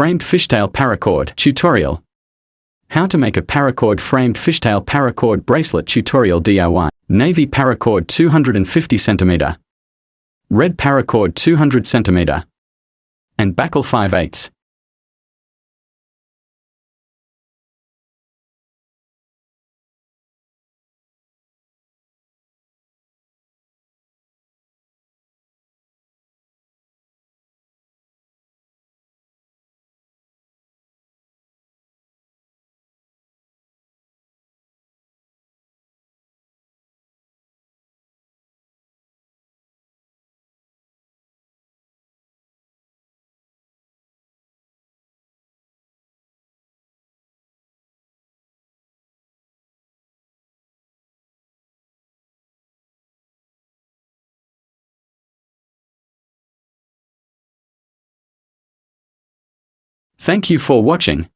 Framed fishtail paracord tutorial. How to make a paracord framed fishtail paracord bracelet tutorial DIY. Navy paracord 250 cm. Red paracord 200 cm. And buckle 5/8. Thank you for watching.